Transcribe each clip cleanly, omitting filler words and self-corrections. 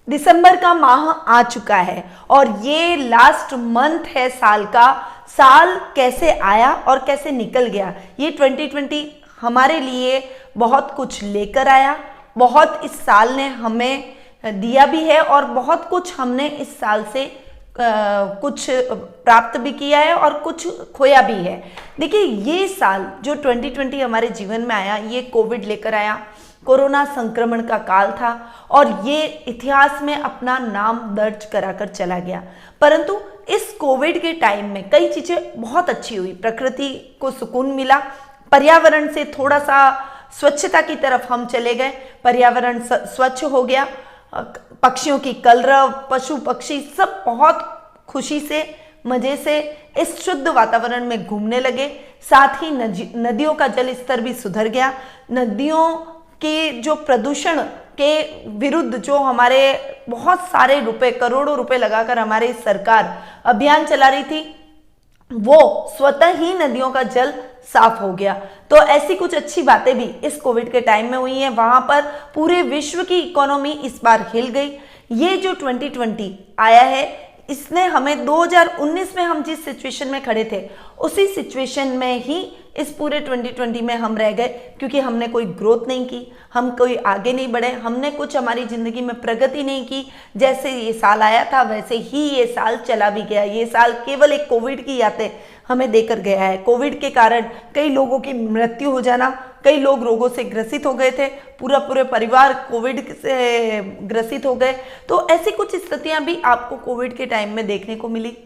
दिसंबर का माह आ चुका है और ये लास्ट मंथ है साल का। साल कैसे आया और कैसे निकल गया, ये 2020 हमारे लिए बहुत कुछ लेकर आया, बहुत इस साल ने हमें दिया भी है और बहुत कुछ हमने इस साल से कुछ प्राप्त भी किया है और कुछ खोया भी है। देखिए, ये साल जो 2020 हमारे जीवन में आया, ये कोविड लेकर आया, कोरोना संक्रमण का काल था और ये इतिहास में अपना नाम दर्ज कराकर चला गया। परंतु इस कोविड के टाइम में कई चीजें बहुत अच्छी हुई, प्रकृति को सुकून मिला, पर्यावरण से थोड़ा सा स्वच्छता की तरफ हम चले गए, पर्यावरण स्वच्छ हो गया, पक्षियों की कलरव, पशु पक्षी सब बहुत खुशी से मजे से इस शुद्ध वातावरण में घूमने लगे। साथ ही नदियों का जल स्तर भी सुधर गया। नदियों के जो प्रदूषण के विरुद्ध जो हमारे बहुत सारे रुपए, करोड़ों रुपए लगाकर हमारी सरकार अभियान चला रही थी, वो स्वतः ही नदियों का जल साफ हो गया। तो ऐसी कुछ अच्छी बातें भी इस कोविड के टाइम में हुई हैं। वहां पर पूरे विश्व की इकोनॉमी इस बार हिल गई। ये जो 2020 आया है, इसने हमें 2019 में हम जिस सिचुएशन में खड़े थे, उसी सिचुएशन में ही इस पूरे 2020 में हम रह गए, क्योंकि हमने कोई ग्रोथ नहीं की, हम कोई आगे नहीं बढ़े, हमने कुछ हमारी जिंदगी में प्रगति नहीं की। जैसे ये साल आया था वैसे ही ये साल चला भी गया। ये साल केवल एक कोविड की यादें हमें देकर गया है। कोविड के कारण कई लोगों की मृत्यु हो जाना, कई लोग रोगों से ग्रसित हो गए थे, पूरे परिवार कोविड से ग्रसित हो गए। तो ऐसी कुछ स्थितियां भी आपको कोविड के टाइम में देखने को मिली।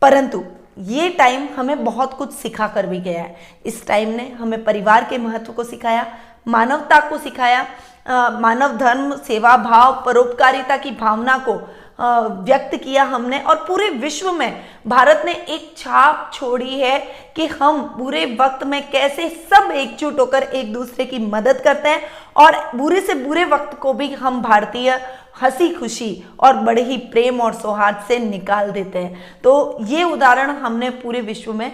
परंतु ये टाइम हमें बहुत कुछ सिखा कर भी गया है। इस टाइम ने हमें परिवार के महत्व को सिखाया, मानवता को सिखाया, मानव धर्म, सेवा भाव, परोपकारिता की भावना को व्यक्त किया हमने। और पूरे विश्व में भारत ने एक छाप छोड़ी है कि हम बुरे वक्त में कैसे सब एकजुट होकर एक दूसरे की मदद करते हैं और बुरे से बुरे वक्त को भी हम भारतीय हंसी खुशी और बड़े ही प्रेम और सौहार्द से निकाल देते हैं। तो ये उदाहरण हमने पूरे विश्व में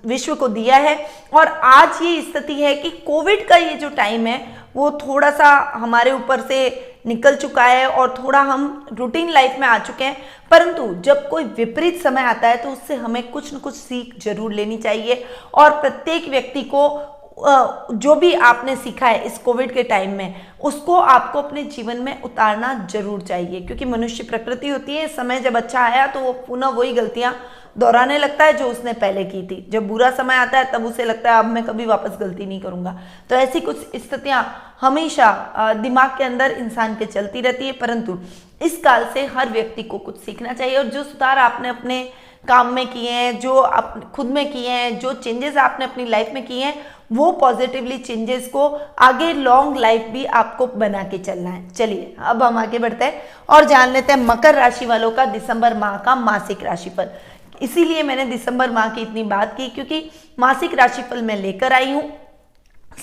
विश्व को दिया है। और आज ये स्थिति है कि कोविड का ये जो टाइम है वो थोड़ा सा हमारे ऊपर से निकल चुका है और थोड़ा हम रूटीन लाइफ में आ चुके हैं। परंतु जब कोई विपरीत समय आता है तो उससे हमें कुछ न कुछ सीख जरूर लेनी चाहिए और प्रत्येक व्यक्ति को जो भी आपने सीखा है इस कोविड के टाइम में, उसको आपको अपने जीवन में उतारना जरूर चाहिए। क्योंकि मनुष्य प्रकृति होती है, समय जब अच्छा आया तो वो पुनः वही गलतियां दोहराने लगता है जो उसने पहले की थी। जब बुरा समय आता है तब उसे लगता है अब मैं कभी वापस गलती नहीं करूंगा। तो ऐसी कुछ स्थितियां हमेशा दिमाग के अंदर इंसान के चलती रहती है। परंतु इस काल से हर व्यक्ति को कुछ सीखना चाहिए और जो सुधार आपने अपने काम में किए हैं, जो आप खुद में किए हैं, जो चेंजेस आपने अपनी लाइफ में किए हैं, वो पॉजिटिवली चेंजेस को आगे लॉन्ग लाइफ भी आपको बना के चलना है। चलिए अब हम आगे बढ़ते हैं और जान लेते हैं मकर राशि वालों का दिसंबर माह का मासिक राशिफल। इसीलिए मैंने दिसंबर माह की इतनी बात की, क्योंकि मासिक राशिफल मैं लेकर आई हूं।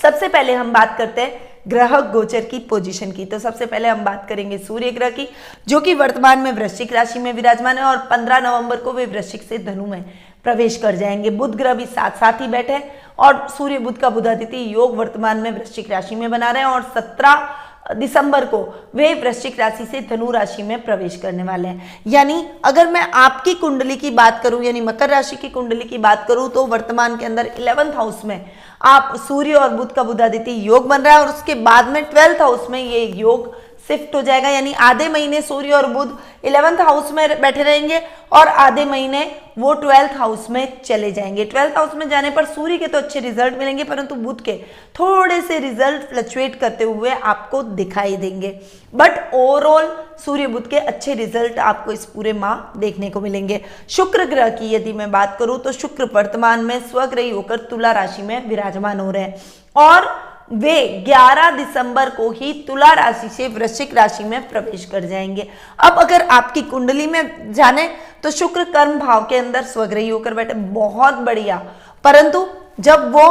सबसे पहले हम बात करते हैं ग्रह गोचर की पोजीशन की। तो सबसे पहले हम बात करेंगे सूर्य ग्रह की, जो कि वर्तमान में वृश्चिक राशि में विराजमान है और 15 नवंबर को वे वृश्चिक से धनु में प्रवेश कर जाएंगे। बुध ग्रह भी साथ साथ ही बैठे हैं और सूर्य बुध का बुधादित्य योग वर्तमान में वृश्चिक राशि में बना रहे हैं और 17 दिसंबर को वे वृश्चिक राशि से धनु राशि में प्रवेश करने वाले हैं। यानी अगर मैं आपकी कुंडली की बात करूं, यानी मकर राशि की कुंडली की बात करूं, तो वर्तमान के अंदर 11th हाउस में आप सूर्य और बुध का बुधादित्य योग बन रहा है और उसके बाद में 12th हाउस में ये योग शिफ्ट हो जाएगा। यानी आधे महीने सूर्य और बुध 11th हाउस में बैठे रहेंगे और आधे महीने वो 12th हाउस में चले जाएंगे। 12th हाउस में जाने पर सूर्य के तो अच्छे रिजल्ट मिलेंगे, परंतु बुध के थोड़े से रिजल्ट फ्लक्चुएट करते हुए आपको दिखाई देंगे। बट ओवरऑल सूर्य बुध के अच्छे रिजल्ट आपको इस पूरे माह देखने को मिलेंगे। शुक्र ग्रह की यदि मैं बात करूं तो शुक्र वर्तमान में स्वग्रही होकर तुला राशि में विराजमान हो रहे हैं और वे 11 दिसंबर को ही तुला राशि से वृश्चिक राशि में प्रवेश कर जाएंगे। अब अगर आपकी कुंडली में जाने तो शुक्र कर्म भाव के अंदर स्वग्रही होकर बैठे, बहुत बढ़िया। परंतु जब वो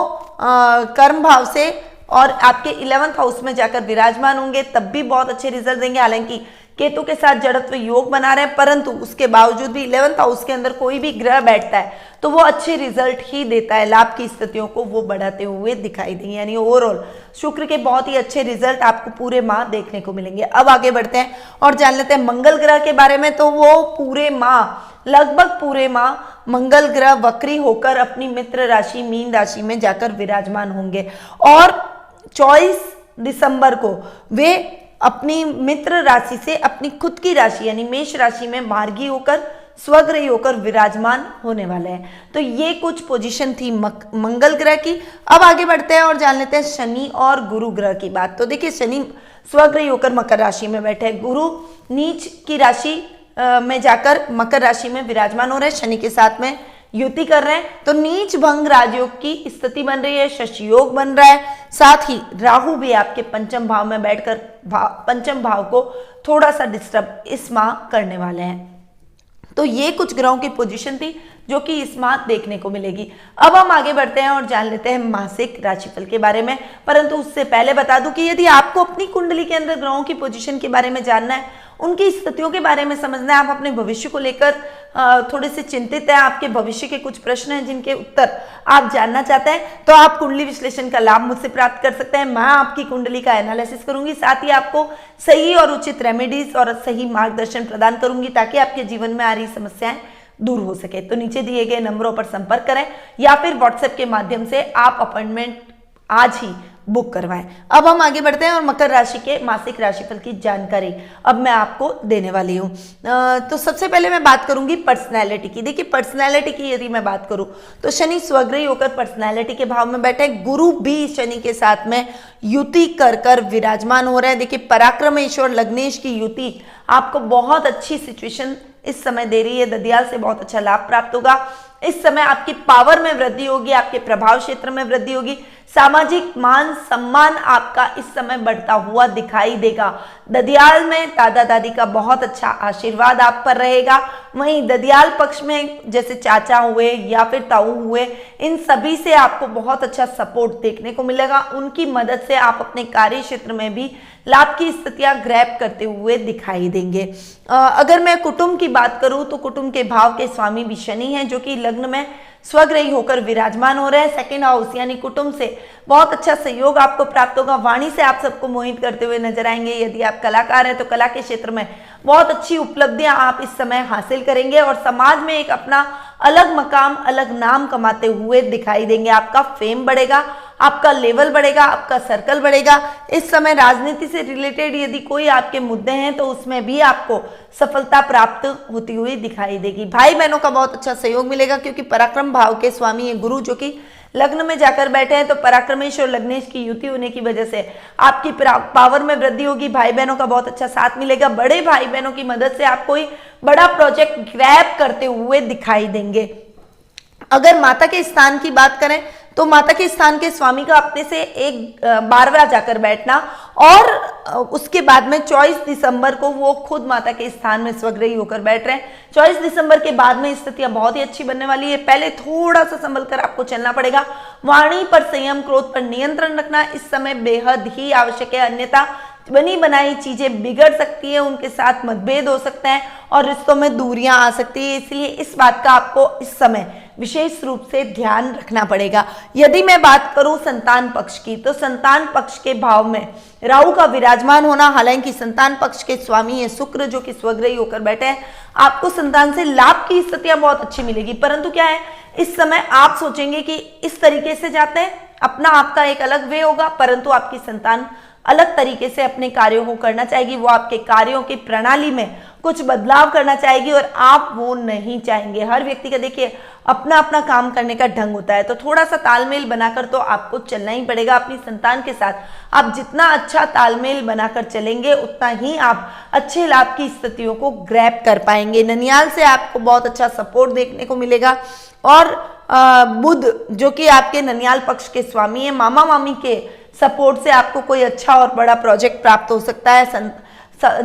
कर्म भाव से और आपके 11th हाउस में जाकर विराजमान होंगे तब भी बहुत अच्छे रिजल्ट देंगे। हालांकि केतु के साथ जड़त्व योग बना रहे हैं, परंतु उसके बावजूद भी 11th हाउस के अंदर कोई भी ग्रह बैठता है तो वो अच्छे रिजल्ट ही देता है, लाभ की स्थितियों को वो बढ़ाते हुए दिखाई देंगे। यानी ओवरऑल शुक्र के बहुत ही अच्छे रिजल्ट आपको पूरे माह देखने को मिलेंगे। अब आगे बढ़ते हैं और जान लेते हैं मंगल ग्रह के बारे में। तो वो पूरे माह, लगभग पूरे माह मंगल ग्रह वक्री होकर अपनी मित्र राशि मीन राशि में जाकर विराजमान होंगे और 24 दिसंबर को वे अपनी मित्र राशि से अपनी खुद की राशि यानी मेष राशि में मार्गी होकर स्वग्रही होकर विराजमान होने वाले हैं। तो ये कुछ पोजीशन थी मंगल ग्रह की। अब आगे बढ़ते हैं और जान लेते हैं शनि और गुरु ग्रह की बात। तो देखिए शनि स्वग्रही होकर मकर राशि में बैठे हैं, गुरु नीच की राशि में जाकर मकर राशि में विराजमान हो रहे हैं, शनि के साथ में युति कर रहे हैं। तो नीच भंग राजयोग की स्थिति बन रही है, शशि योग बन रहा है, साथ ही राहु भी आपके पंचम भाव में बैठकर पंचम भाव को थोड़ा सा डिस्टर्ब इस माह करने वाले हैं। तो ये कुछ ग्रहों की पोजीशन थी जो कि इस माह देखने को मिलेगी। अब हम आगे बढ़ते हैं और जान लेते हैं मासिक राशिफल के बारे में, परंतु उससे पहले बता दूं कि यदि आपको अपनी कुंडली के अंदर ग्रहों की पोजीशन के बारे में जानना है, उनकी स्थितियों के बारे में समझना है, आप अपने भविष्य को लेकर थोड़े से चिंतित हैं, आपके भविष्य के कुछ प्रश्न हैं जिनके उत्तर आप जानना चाहते हैं, तो आप कुंडली विश्लेषण का लाभ मुझसे प्राप्त कर सकते हैं। मैं आपकी कुंडली का एनालिसिस करूंगी, साथ ही आपको सही और उचित रेमेडीज और सही मार्गदर्शन प्रदान करूंगी ताकि आपके जीवन में आ रही समस्याएं दूर हो सके। तो नीचे दिए गए नंबरों पर संपर्क करें या फिर व्हाट्सएप के माध्यम से आप अपॉइंटमेंट आज ही बुक करवाएं। अब हम आगे बढ़ते हैं और मकर राशि के मासिक राशिफल की जानकारी अब मैं आपको देने वाली हूं। तो सबसे पहले मैं बात करूंगी पर्सनैलिटी की। देखिए पर्सनैलिटी की यदि मैं बात करूं तो शनि स्वग्रही होकर पर्सनैलिटी के भाव में बैठे, गुरु भी शनि के साथ में युति कर विराजमान हो रहे हैं। देखिए पराक्रमेश और लग्नेश की युति आपको बहुत अच्छी सिचुएशन इस समय दे रही है, ददियाल से बहुत अच्छा लाभ प्राप्त होगा। इस समय आपकी पावर में वृद्धि होगी, आपके प्रभाव क्षेत्र में वृद्धि होगी, सामाजिक मान सम्मान आपका इस समय बढ़ता हुआ दिखाई देगा। ददियाल में दादा दादी का बहुत अच्छा आशीर्वाद आप पर रहेगा। वहीं ददियाल पक्ष में जैसे चाचा हुए या फिर ताऊ हुए, इन सभी से आपको बहुत अच्छा सपोर्ट देखने को मिलेगा। उनकी मदद से आप अपने कार्य क्षेत्र में भी लाभ की स्थितियां ग्रैब करते हुए दिखाई देंगे। अगर मैं कुटुंब की बात करूं तो कुटुंब के भाव के स्वामी भी शनि हैं जो कि लग्न में स्वग्रही होकर विराजमान हो रहे हैं। सेकंड हाउस यानी कुटुंब से बहुत अच्छा सहयोग आपको प्राप्त होगा। वाणी से आप सबको मोहित करते हुए नजर आएंगे। यदि आप कलाकार हैं तो कला के क्षेत्र में बहुत अच्छी उपलब्धियां आप इस समय हासिल करेंगे और समाज में एक अपना अलग मकाम, अलग नाम कमाते हुए दिखाई देंगे। आपका फेम बढ़ेगा, आपका लेवल बढ़ेगा, आपका सर्कल बढ़ेगा। इस समय राजनीति से रिलेटेड यदि कोई आपके मुद्दे हैं तो उसमें भी आपको सफलता प्राप्त होती हुई दिखाई देगी। भाई बहनों का बहुत अच्छा सहयोग मिलेगा क्योंकि पराक्रम भाव के स्वामी है गुरु जो कि लग्न में जाकर बैठे हैं। तो पराक्रमेश और लग्नेश की युति होने की वजह से आपकी पावर में वृद्धि होगी, भाई बहनों का बहुत अच्छा साथ मिलेगा। बड़े भाई बहनों की मदद से आप कोई बड़ा प्रोजेक्ट ग्रैब करते हुए दिखाई देंगे। अगर माता के स्थान की बात करें तो माता के स्थान के स्वामी का अपने से एक 12वां जाकर बैठना और उसके बाद में 24 दिसंबर को वो खुद माता के स्थान में स्वग्रही होकर बैठ रहे हैं। 24 दिसंबर के बाद में स्थितियां बहुत ही अच्छी बनने वाली है। पहले थोड़ा सा संभल कर आपको चलना पड़ेगा। वाणी पर संयम, क्रोध पर नियंत्रण रखना इस समय बेहद ही आवश्यक है, अन्यथा बनी बनाई चीजें बिगड़ सकती है, उनके साथ मतभेद हो सकते हैं और रिश्तों में दूरियां आ सकती है। इसलिए इस बात का आपको इस समय विशेष रूप से ध्यान रखना पड़ेगा। यदि मैं बात करूं संतान पक्ष की तो संतान पक्ष के भाव में राहु का विराजमान होना, हालांकि संतान पक्ष के स्वामी है शुक्र जो कि स्वग्रही होकर बैठे हैं, आपको संतान से लाभ की स्थितियां बहुत अच्छी मिलेगी। परंतु क्या है, इस समय आप सोचेंगे कि इस तरीके से जाते हैं, अपना आपका एक अलग वे होगा, परंतु आपकी संतान अलग तरीके से अपने कार्यों को करना चाहेगी। वो आपके कार्यों की प्रणाली में कुछ बदलाव करना चाहेगी और आप वो नहीं चाहेंगे। हर व्यक्ति का देखिए अपना अपना काम करने का ढंग होता है, तो थोड़ा सा तालमेल बनाकर तो आपको चलना ही पड़ेगा अपनी संतान के साथ। आप जितना अच्छा तालमेल बनाकर चलेंगे उतना ही आप अच्छे लाभ की स्थितियों को ग्रैब कर पाएंगे। ननियाल से आपको बहुत अच्छा सपोर्ट देखने को मिलेगा और बुध जो कि आपके ननियाल पक्ष के स्वामी है, मामा मामी के सपोर्ट से आपको कोई अच्छा और बड़ा प्रोजेक्ट प्राप्त हो सकता है।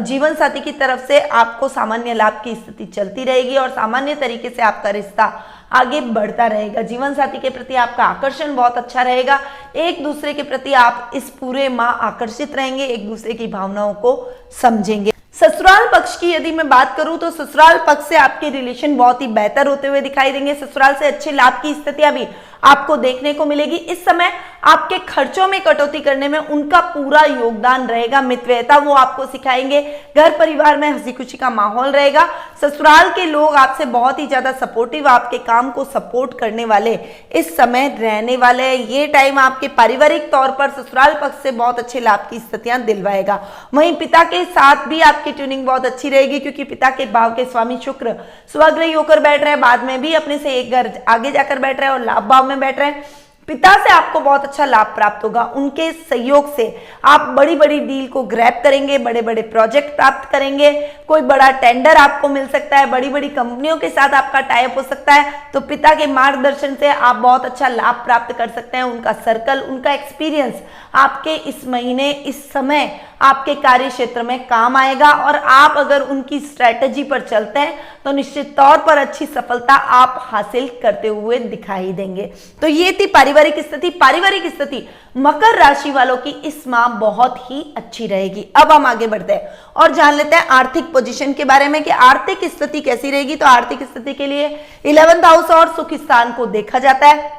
जीवन साथी की तरफ से आपको सामान्य लाभ की स्थिति चलती रहेगी और सामान्य तरीके से आपका रिश्ता आगे बढ़ता रहेगा। जीवन साथी के प्रति आपका आकर्षण बहुत अच्छा रहेगा। एक दूसरे के प्रति आप इस पूरे माह आकर्षित रहेंगे, एक दूसरे की भावनाओं को समझेंगे। ससुराल पक्ष की यदि मैं बात करूं तो ससुराल पक्ष से आपके रिलेशन बहुत ही बेहतर होते हुए दिखाई देंगे। ससुराल से अच्छे लाभ की स्थितियां भी आपको देखने को मिलेगी। इस समय आपके खर्चों में कटौती करने में उनका पूरा योगदान रहेगा। मितव्ययता वो आपको सिखाएंगे। घर परिवार में हंसी खुशी का माहौल रहेगा। ससुराल के लोग आपसे बहुत ही ज्यादा सपोर्टिव, आपके काम को सपोर्ट करने वाले इस समय रहने वाले हैं। ये टाइम आपके पारिवारिक तौर पर ससुराल पक्ष से बहुत अच्छे लाभ की स्थितियां दिलवाएगा। वहीं पिता के साथ भी आपकी ट्यूनिंग बहुत अच्छी रहेगी, क्योंकि पिता के भाव के स्वामी शुक्र स्वग्रही होकर बैठ रहे हैं, बाद में भी अपने से एक घर आगे जाकर बैठ रहे हैं और लाभ भाव में बैठ रहे हैं। पिता से आपको बहुत अच्छा लाभ प्राप्त होगा। उनके सहयोग से आप बड़ी बड़ी डील को ग्रैब करेंगे, बड़े बड़े प्रोजेक्ट प्राप्त करेंगे, कोई बड़ा टेंडर आपको मिल सकता है, बड़ी बड़ी कंपनियों के साथ आपका टाइप हो सकता है। तो पिता के मार्गदर्शन से आप बहुत अच्छा लाभ प्राप्त कर सकते हैं। उनका सर्कल, उनका एक्सपीरियंस आपके इस महीने, इस समय आपके कार्य क्षेत्र में काम आएगा और आप अगर उनकी स्ट्रेटेजी पर चलते हैं तो निश्चित तौर पर अच्छी सफलता आप हासिल करते हुए दिखाई देंगे। तो ये थी पारिवारिक स्थिति। पारिवारिक स्थिति मकर राशि वालों की इस माह बहुत ही अच्छी रहेगी। अब हम आगे बढ़ते हैं और जान लेते हैं आर्थिक पोजीशन के बारे में कि आर्थिक स्थिति कैसी रहेगी। तो आर्थिक स्थिति के लिए 11th हाउस और सुख स्थान को देखा जाता है।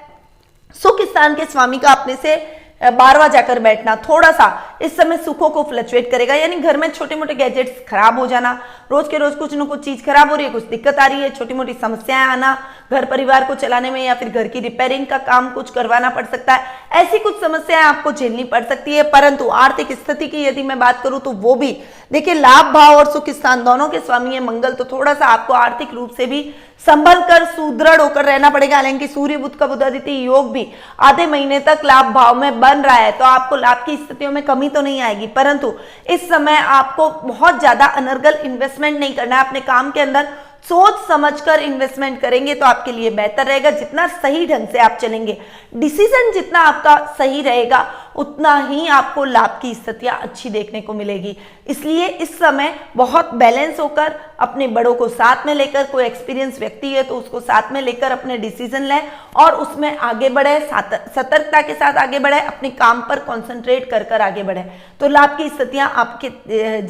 सुख स्थान के स्वामी का अपने से 12वां जाकर बैठना थोड़ा सा इस समय सुखों को फ्लक्चुएट करेगा, यानी घर में छोटे मोटे गैजेट्स खराब हो जाना, रोज के रोज कुछ न कुछ चीज खराब हो रही है, कुछ दिक्कत आ रही है, छोटी मोटी समस्याएं आना, घर परिवार को चलाने में या फिर घर की रिपेयरिंग का काम कुछ करवाना पड़ सकता है। ऐसी कुछ समस्याएं आपको झेलनी पड़ सकती है। परंतु आर्थिक स्थिति की यदि मैं बात करूं तो वो भी देखिए, लाभ भाव और सुख स्थान दोनों के स्वामी है मंगल, तो थोड़ा सा आपको आर्थिक रूप से भी संभल कर सुदृढ़ होकर रहना पड़ेगा। हालांकि सूर्य बुध का बुधादित्य योग भी आधे महीने तक लाभ भाव में बन रहा है, तो आपको लाभ की स्थितियों में कमी तो नहीं आएगी, परंतु इस समय आपको बहुत ज्यादा अनर्गल इन्वेस्टमेंट नहीं करना है। अपने काम के अंदर सोच समझकर इन्वेस्टमेंट करेंगे तो आपके लिए बेहतर रहेगा। जितना सही ढंग से आप चलेंगे, डिसीजन जितना आपका सही रहेगा, उतना ही आपको लाभ की स्थितियां अच्छी देखने को मिलेगी। इसलिए इस समय बहुत बैलेंस होकर अपने बड़ों को साथ में लेकर, कोई एक्सपीरियंस व्यक्ति है तो उसको साथ में लेकर अपने डिसीजन लें और उसमें आगे बढ़े, सतर्कता के साथ आगे बढ़े, अपने काम पर कॉन्सेंट्रेट कर कर आगे बढ़े, तो लाभ की स्थितियां आपके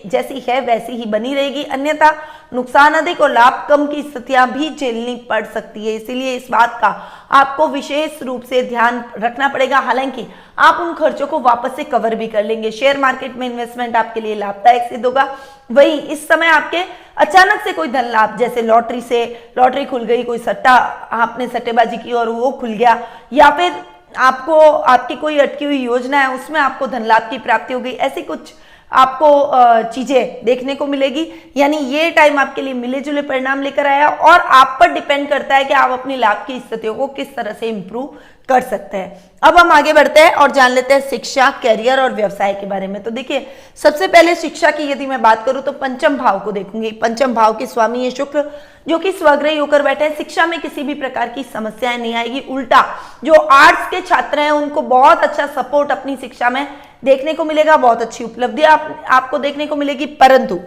जैसी है वैसी ही बनी रहेगी। अन्यथा नुकसान अधिक और लाभ कम की स्थितियां भी झेलनी पड़ सकती है। इसीलिए इस बात का आपको विशेष रूप से ध्यान रखना पड़ेगा। हालांकि आप उन खर्चों को वापस से कवर भी कर लेंगे। शेयर मार्केट में इन्वेस्टमेंट आपके लिए लाभदायक सिद्ध होगा। वही इस समय आपके अचानक से कोई धन लाभ, जैसे लॉटरी खुल गई, कोई सट्टा आपने सट्टेबाजी की और वो खुल गया, या फिर आपकी कोई अटकी हुई योजना है उसमें आपको धन लाभ की प्राप्ति हो गई, ऐसी कुछ आपको चीजें देखने को मिलेगी। यानी ये टाइम आपके लिए मिले जुले परिणाम लेकर आया और आप पर डिपेंड करता है कि आप अपनी लाभ की स्थितियों को किस तरह से इंप्रूव कर सकते हैं। अब हम आगे बढ़ते हैं और जान लेते हैं शिक्षा, कैरियर और व्यवसाय के बारे में। तो देखिए, सबसे पहले शिक्षा की यदि मैं बात करूं तो पंचम भाव को देखूंगी। पंचम भाव के स्वामी है शुक्र, जो कि स्वग्रही होकर बैठे हैं। शिक्षा में किसी भी प्रकार की समस्याएं नहीं आएगी। उल्टा जो आर्ट्स के छात्र हैं उनको बहुत अच्छा सपोर्ट अपनी शिक्षा में देखने को मिलेगा, बहुत अच्छी उपलब्धि आपको देखने को मिलेगी। परंतु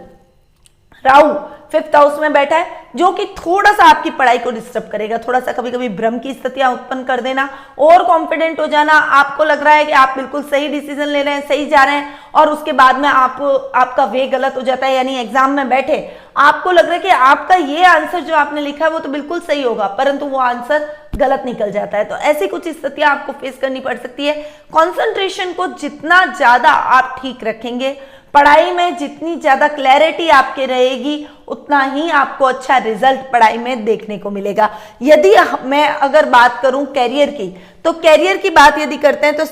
राहु 5th हाउस में बैठा है, जो कि थोड़ा सा आपकी पढ़ाई को डिस्टर्ब करेगा, थोड़ा सा कभी कभी भ्रम की स्थितियां उत्पन्न कर देना, ओवर कॉन्फिडेंट हो जाना, आपको लग रहा है कि आप बिल्कुल सही डिसीजन ले रहे हैं, सही जा रहे हैं, और उसके बाद में आपका वे गलत हो जाता है। यानी एग्जाम में बैठे आपको लग रहा है कि आपका ये आंसर जो आपने लिखा है वो तो बिल्कुल सही होगा, परंतु वो आंसर गलत निकल जाता है। तो ऐसी कुछ स्थितियां आपको फेस करनी पड़ सकती है। कॉन्सेंट्रेशन को जितना ज्यादा आप ठीक रखेंगे, पढ़ाई में जितनी ज्यादा क्लैरिटी आपके रहेगी, उतना ही आपको अच्छा रिजल्ट पढ़ाई में देखने को मिलेगा। यदि मैं अगर बात करूं कैरियर की, तो कैरियर की बात यदि करते हैं तो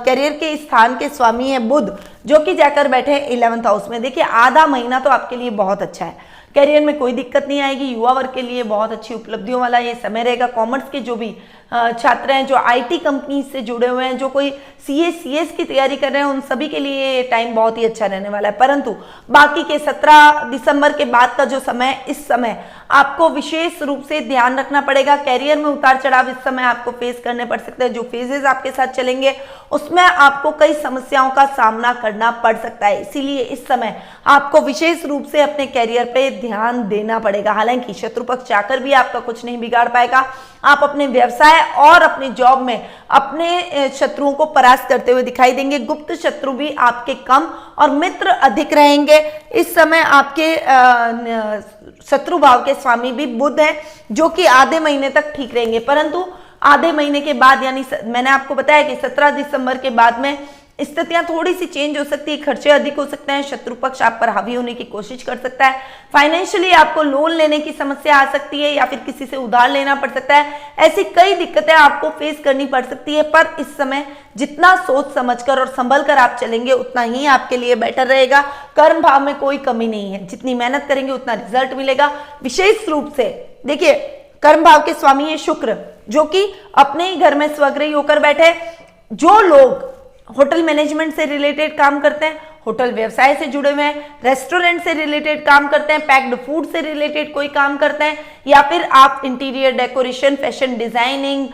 कैरियर के स्थान के स्वामी है बुध, जो कि जाकर बैठे हैं 11th हाउस में। देखिए, आधा महीना तो आपके लिए बहुत अच्छा है, कैरियर में कोई दिक्कत नहीं आएगी। युवा वर्ग के लिए बहुत अच्छी उपलब्धियों वाला ये समय रहेगा। कॉमर्स के जो भी छात्र हैं, जो आईटी कंपनी से जुड़े हुए हैं, जो कोई सीएस की तैयारी कर रहे हैं, उन सभी के लिए ये टाइम बहुत ही अच्छा रहने वाला है। परंतु बाकी के 17 दिसंबर के बाद का जो समय, इस समय आपको विशेष रूप से ध्यान रखना पड़ेगा। कैरियर में उतार चढ़ाव इस समय आपको फेस करने पड़ सकते हैं। जो फेजेस आपके साथ चलेंगे उसमें आपको कई समस्याओं का सामना करना पड़ सकता है। इसीलिए इस समय आपको विशेष रूप से अपने कैरियर पे ध्यान देना पड़ेगा। हालांकि शत्रु पक्ष चाकर भी आपका कुछ नहीं बिगाड़ पाएगा। आप अपने व्यवसाय और अपने जॉब में अपने शत्रुओं को परास्त करते हुए दिखाई देंगे। गुप्त शत्रु भी आपके कम और मित्र अधिक रहेंगे। इस समय आपके शत्रु भाव के स्वामी भी बुध है, जो कि आधे महीने तक ठीक रहेंगे, परंतु आधे महीने के बाद यानी मैंने आपको बताया कि 17 दिसंबर के बाद में स्थितियां थोड़ी सी चेंज हो सकती है, खर्चे अधिक हो सकते हैं, शत्रु पक्ष आप पर हावी होने की कोशिश कर सकता है, फाइनेंशियली आपको लोन लेने की समस्या आ सकती है या फिर किसी से उधार लेना पड़ सकता है। ऐसी कई दिक्कतें आपको फेस करनी पड़ सकती है, पर इस समय जितना सोच समझकर और संभल कर आप चलेंगे उतना ही आपके लिए बेटर रहेगा। कर्म भाव में कोई कमी नहीं है, जितनी मेहनत करेंगे उतना रिजल्ट मिलेगा। विशेष रूप से देखिए, कर्म भाव के स्वामी है शुक्र, जो कि अपने ही घर में स्वग्रही होकर बैठे। जो लोग होटल मैनेजमेंट से रिलेटेड काम करते हैं, होटल व्यवसाय से जुड़े हुए हैं, रेस्टोरेंट से रिलेटेड काम करते हैं, पैक्ड फूड से रिलेटेड कोई काम करते हैं, या फिर आप इंटीरियर डेकोरेशन, फैशन डिजाइनिंग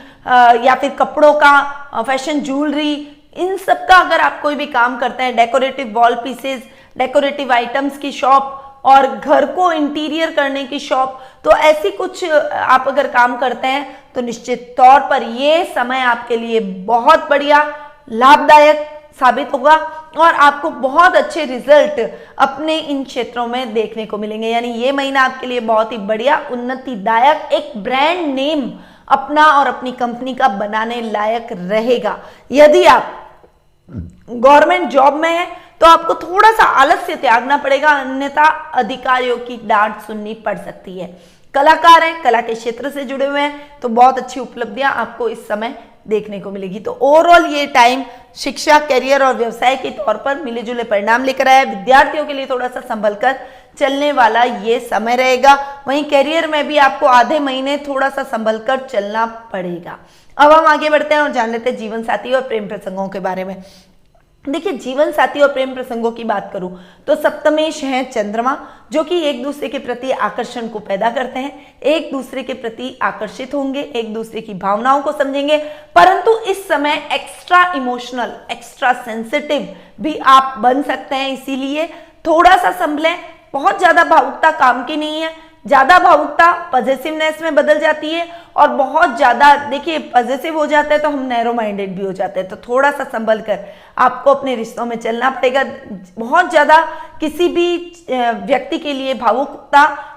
या फिर कपड़ों का, फैशन ज्वेलरी, इन सब का अगर आप कोई भी काम करते हैं, decorative wall pieces, decorative items की शॉप और घर को इंटीरियर करने की शॉप, तो ऐसी कुछ आप अगर काम करते हैं तो निश्चित तौर पर ये समय आपके लिए बहुत बढ़िया लाभदायक साबित होगा और आपको बहुत अच्छे रिजल्ट अपने इन क्षेत्रों में देखने को मिलेंगे। यानी ये महीना आपके लिए बहुत ही बढ़िया उन्नतिदायक, एक ब्रांड नेम अपना और अपनी कंपनी का बनाने लायक रहेगा। यदि आप गवर्नमेंट जॉब में है तो आपको थोड़ा सा आलस्य त्यागना पड़ेगा, अन्यथा अधिकारियों की डांट सुननी पड़ सकती है। कलाकार हैं, कला के क्षेत्र से जुड़े हुए हैं, तो बहुत अच्छी उपलब्धियां आपको इस समय देखने को मिलेगी। तो ओवरऑल ये टाइम शिक्षा, करियर और व्यवसाय के तौर पर मिले जुले परिणाम लेकर आया। विद्यार्थियों के लिए थोड़ा सा संभल कर चलने वाला ये समय रहेगा। वहीं करियर में भी आपको आधे महीने थोड़ा सा संभल कर चलना पड़ेगा। अब हम आगे बढ़ते हैं और जान लेते हैं जीवन साथी और प्रेम प्रसंगों के बारे में। देखिए, जीवन साथी और प्रेम प्रसंगों की बात करूं तो सप्तमेश है चंद्रमा, जो कि एक दूसरे के प्रति आकर्षण को पैदा करते हैं, एक दूसरे के प्रति आकर्षित होंगे, एक दूसरे की भावनाओं को समझेंगे, परंतु इस समय एक्स्ट्रा इमोशनल, एक्स्ट्रा सेंसिटिव भी आप बन सकते हैं। इसीलिए थोड़ा सा संभलें। बहुत ज्यादा भावुकता काम की नहीं है। ज्यादा भावुकता पॉजिटिवनेस में बदल जाती है और बहुत ज्यादा देखिए पॉजिटिव हो जाता है तो हम नैरो माइंडेड भी हो जाते हैं। तो थोड़ा सा संभल कर आपको अपने रिश्तों में चलना पड़ेगा। बहुत ज्यादा किसी भी व्यक्ति के लिए भावुकता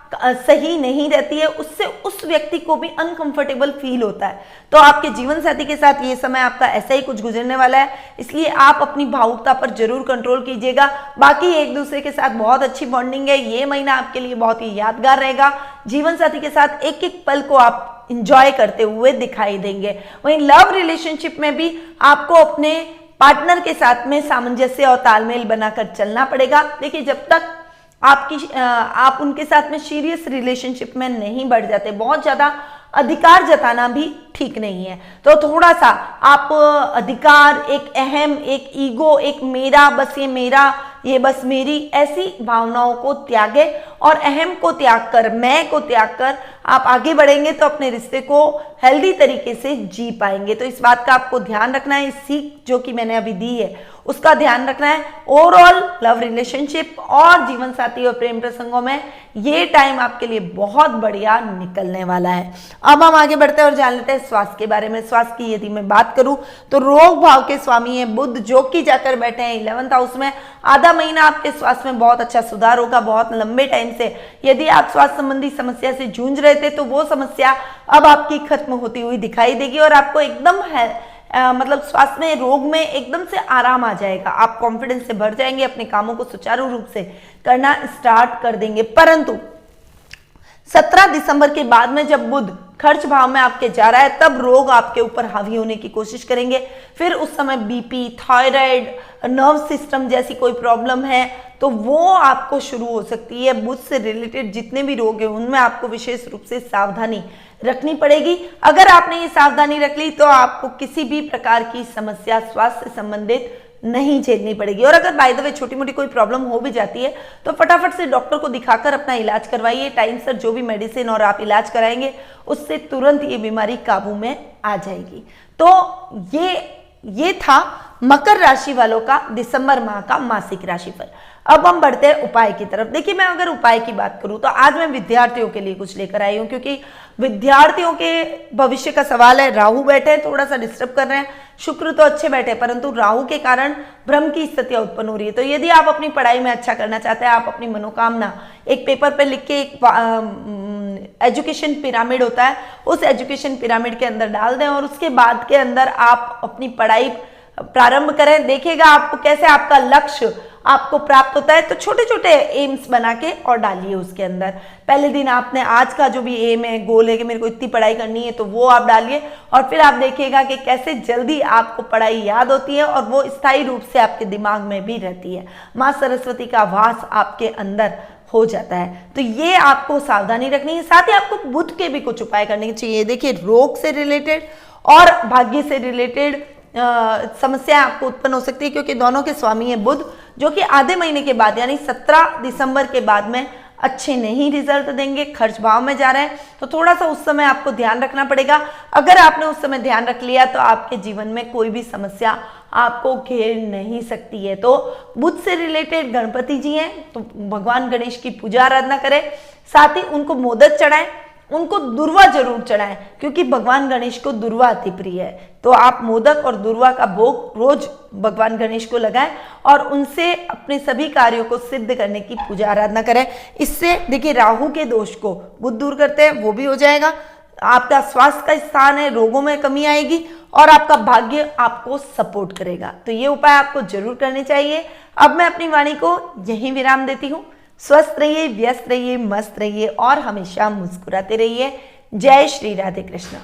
सही नहीं रहती है, उससे उस व्यक्ति को भी अनकंफर्टेबल फील होता है। तो आपके जीवन साथी के साथ ये समय आपका ऐसा ही कुछ गुजरने वाला है, इसलिए आप अपनी भावुकता पर जरूर कंट्रोल कीजिएगा। बाकी एक दूसरे के साथ बहुत अच्छी बॉन्डिंग है। ये महीना आपके लिए बहुत ही यादगार रहेगा। जीवन साथी के साथ एक एक पल को आप इंजॉय करते हुए दिखाई देंगे। वहीं लव रिलेशनशिप में भी आपको अपने पार्टनर के साथ में सामंजस्य और तालमेल बनाकर चलना पड़ेगा। देखिए, जब तक आप उनके साथ में सीरियस रिलेशनशिप में नहीं बढ़ जाते, बहुत ज्यादा अधिकार जताना भी ठीक नहीं है। तो थोड़ा सा आप अधिकार, एक अहम, एक ईगो, एक मेरा, बस ये मेरा, ये बस मेरी, ऐसी भावनाओं को त्यागे और अहम को त्याग कर, मैं को त्याग कर आप आगे बढ़ेंगे तो अपने रिश्ते को हेल्दी तरीके से जी पाएंगे। तो इस बात का आपको ध्यान रखना है। इस सीख जो कि मैंने अभी दी है उसका ध्यान रखना है। ओवरऑल लव रिलेशनशिप और जीवन साथी और प्रेम प्रसंगों में ये टाइम आपके लिए बहुत बढ़िया निकलने वाला है। अब हम आगे बढ़ते हैं और जान लेते हैं स्वास्थ्य के बारे में। स्वास्थ्य की यदि मैं बात करूं तो रोग भाव के स्वामी है बुध, जो कि जाकर बैठे हैं 11th हाउस में। आधा महीना आपके स्वास्थ्य में बहुत अच्छा सुधार होगा। बहुत लंबे टाइम से यदि आप स्वास्थ्य संबंधी समस्या से जूझ रहे थे तो वो समस्या अब आपकी खत्म होती हुई दिखाई देगी और आपको एकदम मतलब स्वास्थ्य में, रोग में एकदम से आराम आ जाएगा। आप कॉन्फिडेंस से भर जाएंगे, अपने कामों को सुचारू रूप से करना स्टार्ट कर देंगे। परंतु 17 दिसंबर के बाद में जब बुध खर्च भाव में आपके जा रहा है तब रोग आपके ऊपर हावी होने की कोशिश करेंगे। फिर उस समय बीपी, थायराइड, नर्व सिस्टम जैसी कोई प्रॉब्लम है तो वो आपको शुरू हो सकती है। बुध से रिलेटेड जितने भी रोग हैं उनमें आपको विशेष रूप से सावधानी रखनी पड़ेगी। अगर आपने ये सावधानी रख ली तो आपको किसी भी प्रकार की समस्या स्वास्थ्य से संबंधित नहीं झेलनी पड़ेगी। और अगर बाय द वे छोटी मोटी कोई प्रॉब्लम हो भी जाती है तो फटाफट से डॉक्टर को दिखाकर अपना इलाज करवाइए। टाइम सर जो भी मेडिसिन और आप इलाज कराएंगे उससे तुरंत ये बीमारी काबू में आ जाएगी। तो ये था मकर राशि वालों का दिसंबर माह का मासिक राशिफल। अब हम बढ़ते हैं उपाय की तरफ। देखिए, मैं अगर उपाय की बात करूं तो आज मैं विद्यार्थियों के लिए कुछ लेकर आई हूं, क्योंकि विद्यार्थियों के भविष्य का सवाल है। राहु बैठे हैं, थोड़ा सा डिस्टर्ब कर रहे हैं। शुक्र तो अच्छे बैठे, परंतु राहु के कारण भ्रम की स्थितियां उत्पन्न हो रही है। तो यदि आप अपनी पढ़ाई में अच्छा करना चाहते हैं, आप अपनी मनोकामना एक पेपर पे लिख के, एक एजुकेशन पिरामिड होता है, उस एजुकेशन पिरामिड के अंदर डाल दें और उसके बाद के अंदर आप अपनी पढ़ाई प्रारंभ करें। देखिएगा आपको कैसे आपका लक्ष्य आपको प्राप्त होता है। तो छोटे छोटे एम्स बना के और डालिए उसके अंदर। पहले दिन आपने आज का जो भी एम है, गोल है कि मेरे को इतनी पढ़ाई करनी है, तो वो आप डालिए और फिर आप देखिएगा कि कैसे जल्दी आपको पढ़ाई याद होती है और वो स्थायी रूप से आपके दिमाग में भी रहती है। माँ सरस्वती का वास आपके अंदर हो जाता है। तो ये आपको सावधानी रखनी है। साथ ही आपको बुध के भी कुछ उपाय करने चाहिए। देखिए, रोग से रिलेटेड और भाग्य से रिलेटेड समस्या आपको उत्पन्न हो सकती है, क्योंकि दोनों के स्वामी है बुध, जो कि आधे महीने के बाद यानी 17 दिसंबर के बाद में अच्छे नहीं रिजल्ट देंगे। खर्च भाव में जा रहे हैं, तो थोड़ा सा उस समय आपको ध्यान रखना पड़ेगा। अगर आपने उस समय ध्यान रख लिया तो आपके जीवन में कोई भी समस्या आपको घेर नहीं सकती है। तो बुध से रिलेटेड गणपति जी हैं, तो भगवान गणेश की पूजा आराधना करें। साथ ही उनको मोदक चढ़ाएं, उनको दुर्वा जरूर चढ़ाएं, क्योंकि भगवान गणेश को दुर्वा अति प्रिय है। तो आप मोदक और दुर्वा का भोग रोज भगवान गणेश को लगाएं और उनसे अपने सभी कार्यों को सिद्ध करने की पूजा आराधना करें। इससे देखिए, राहु के दोष को बुध दूर करते हैं, वो भी हो जाएगा। आपका स्वास्थ्य का स्थान है, रोगों में कमी आएगी और आपका भाग्य आपको सपोर्ट करेगा। तो ये उपाय आपको जरूर करने चाहिए। अब मैं अपनी वाणी को यहीं विराम देती हूँ। स्वस्थ रहिए, व्यस्त रहिए, मस्त रहिए और हमेशा मुस्कुराते रहिए। जय श्री राधे कृष्ण।